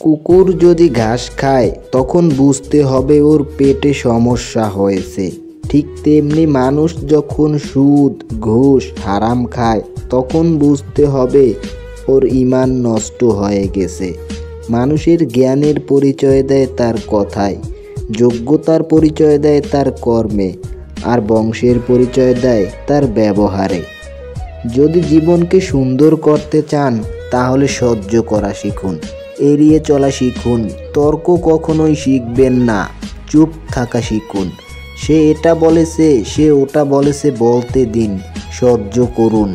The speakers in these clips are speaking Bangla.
কুকুর যদি ঘাস খায় তখন বুঝতে হবে ওর পেটে সমস্যা হয়েছে। ঠিক তেমনি মানুষ যখন সুদ, ঘুষ, হারাম খায় তখন বুঝতে হবে ওর ঈমান নষ্ট হয়ে গেছে। মানুষের জ্ঞানের পরিচয় দেয় তার কথায়, যোগ্যতার পরিচয় দেয় তার কর্মে, আর বংশের পরিচয় দেয় তার ব্যবহারে। যদি জীবনকে সুন্দর করতে চান তাহলে সহ্য করা শিখুন, এড়িয়ে চলা শিখুন, তর্ক কখনোই শিখবেন না, চুপ থাকা শিখুন। সে এটা বলেছে, সে ওটা বলেছে বলতে দিন, সহ্য করুন।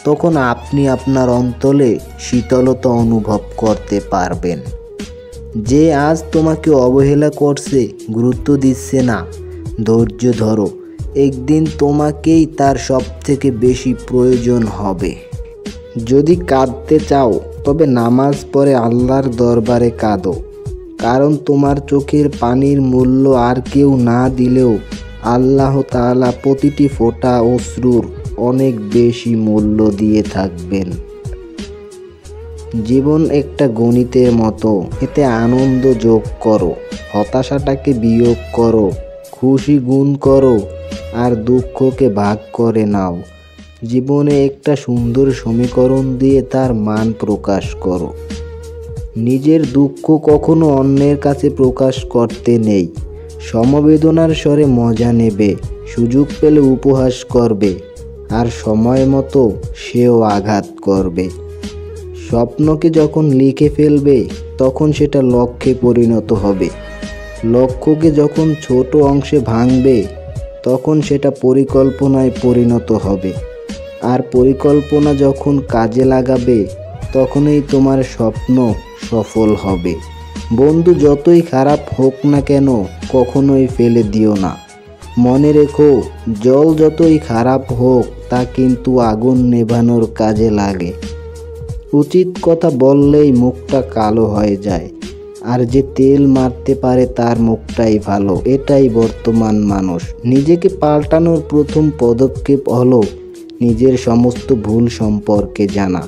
তখন আপনি আপনার অন্তরে শীতলতা অনুভব করতে পারবেন। যে আজ তোমাকে অবহেলা করছে, গুরুত্ব দিচ্ছে না, ধৈর্য ধরো, একদিন তোমাকেই তার সবথেকে বেশি প্রয়োজন হবে। যদি কাঁদতে চাও তবে নামাজ পড়ে আল্লাহর দরবারে কাঁদো, কারণ তোমার চোখের পানির মূল্য আর কেউ না দিলেও আল্লাহ তাআলা প্রতিটি ফোঁটা অশ্রুর অনেক বেশি মূল্য দিয়ে থাকবেন। জীবন একটা গণিতের মতো, এতে আনন্দ যোগ করো, হতাশাটাকে বিয়োগ করো, খুশি গুণ করো, আর দুঃখকে ভাগ করে নাও। জীবনে একটা সুন্দর সমীকরণ দিয়ে তার মান প্রকাশ করো। নিজের দুঃখ কখনো অন্যের কাছে প্রকাশ করতে নেই। সমবেদনার স্বরে মজা নেবে, সুযোগ পেলে উপহাস করবে, আর সময় মতো সেও আঘাত করবে। স্বপ্নকে যখন লিখে ফেলবে তখন সেটা লক্ষ্যে পরিণত হবে। লক্ষ্যকে যখন ছোট অংশে ভাঙবে তখন সেটা পরিকল্পনায় পরিণত হবে। আর পরিকল্পনা যখন কাজে লাগাবে তখনই তোমার স্বপ্ন সফল হবে। বন্ধু যতই খারাপ হোক না কেন কখনোই ফেলে দিও না। মনে রেখো, জল যতই খারাপ হোক তা কিন্তু আগুন নেভানোর কাজে লাগে। উচিত কথা বললেই মুখটা কালো হয়ে যায়, আর যে তেল মারতে পারে তার মুখটাই ভালো। এটাই বর্তমান মানুষ। নিজেকে পাল্টানোর প্রথম পদক্ষেপ হলো নিজের সমস্ত ভুল সম্পর্কে জানা।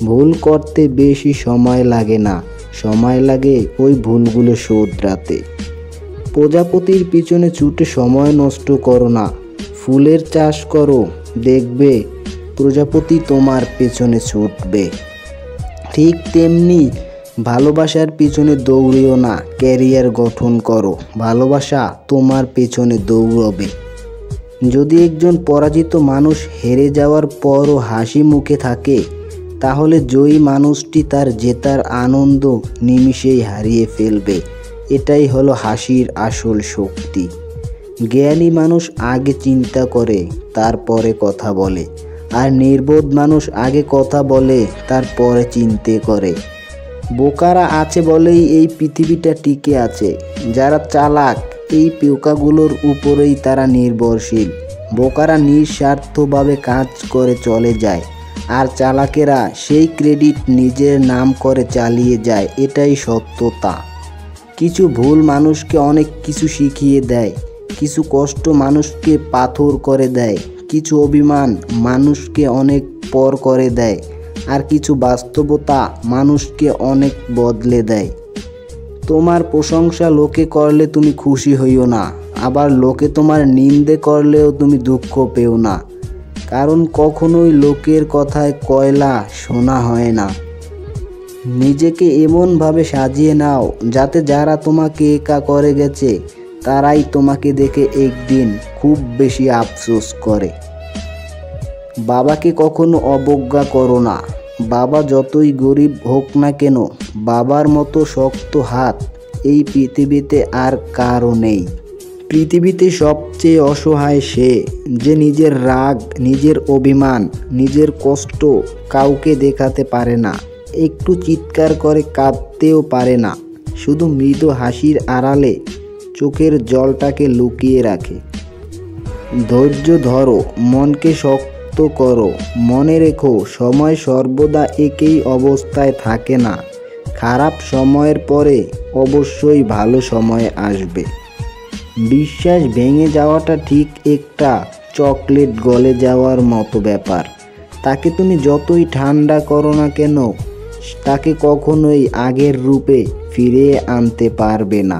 ভুল করতে বেশি সময় লাগে না, সময় লাগে ওই ভুলগুলো শোধরাতে। প্রজাপতির পিছনে ছুটে সময় নষ্ট করো না, ফুলের চাষ করো, দেখবে প্রজাপতি তোমার পেছনে ছুটবে। ঠিক তেমনি ভালোবাসার পিছনে দৌড়িও না, ক্যারিয়ার গঠন করো, ভালোবাসা তোমার পেছনে দৌড়বে। যদি একজন পরাজিত মানুষ হেরে যাওয়ার পরও হাসি মুখে থাকে তাহলে জয়ী মানুষটি তার জেতার আনন্দ নিমিষেই হারিয়ে ফেলবে। এটাই হলো হাসির আসল শক্তি। জ্ঞানী মানুষ আগে চিন্তা করে তারপরে কথা বলে, আর নির্বোধ মানুষ আগে কথা বলে তারপরে চিন্তা করে। বোকারা আছে বলেই এই পৃথিবীটা টিকে আছে। যারা চালাক এই পোকাগুলোর উপরেই তারা নির্ভরশীল। বোকারা নিঃস্বার্থভাবে কাজ করে চলে যায়, আর চালাকেরা সেই ক্রেডিট নিজের নাম করে চালিয়ে যায়। এটাই সত্যতা। কিছু ভুল মানুষকে অনেক কিছু শিখিয়ে দেয়, কিছু কষ্ট মানুষকে পাথর করে দেয়, কিছু অভিমান মানুষকে অনেক পর করে দেয়, আর কিছু বাস্তবতা মানুষকে অনেক বদলে দেয়। তোমার প্রশংসা লোকে করলে তুমি খুশি হইও না, আবার লোকে তোমার নিন্দে করলেও তুমি দুঃখ পেও না, কারণ কখনোই লোকের কথায় কয়লা শোনা হয় না। নিজেকে এমনভাবে সাজিয়ে নাও যাতে যারা তোমাকে একা করে গেছে তারাই তোমাকে দেখে একদিন খুব বেশি আফসোস করে। বাবাকে কখনো অবজ্ঞা করো না। বাবা যতই গরিব হোক না কেন, বাবার মতো শক্ত হাত এই পৃথিবীতে আর কারও নেই। পৃথিবীতে সবচেয়ে অসহায় সে যে নিজের রাগ, নিজের অভিমান, নিজের কষ্ট কাউকে দেখাতে পারে না, একটু চিৎকার করে কাঁদতেও পারে না, শুধু মৃদু হাসির আড়ালে চোখের জলটাকে লুকিয়ে রাখে। ধৈর্য ধরো, মনকে শক্ত করো, মনে রেখো সময় সর্বদা একই অবস্থায় থাকে না। খারাপ সময়ের পরে অবশ্যই ভালো সময় আসবে। বিশ্বাস ভেঙে যাওয়াটা ঠিক একটা চকলেট গলে যাওয়ার মতো ব্যাপার। তাকে তুমি যতই ঠান্ডা করো না কেন তাকে কখনোই আগের রূপে ফিরিয়ে আনতে পারবে না।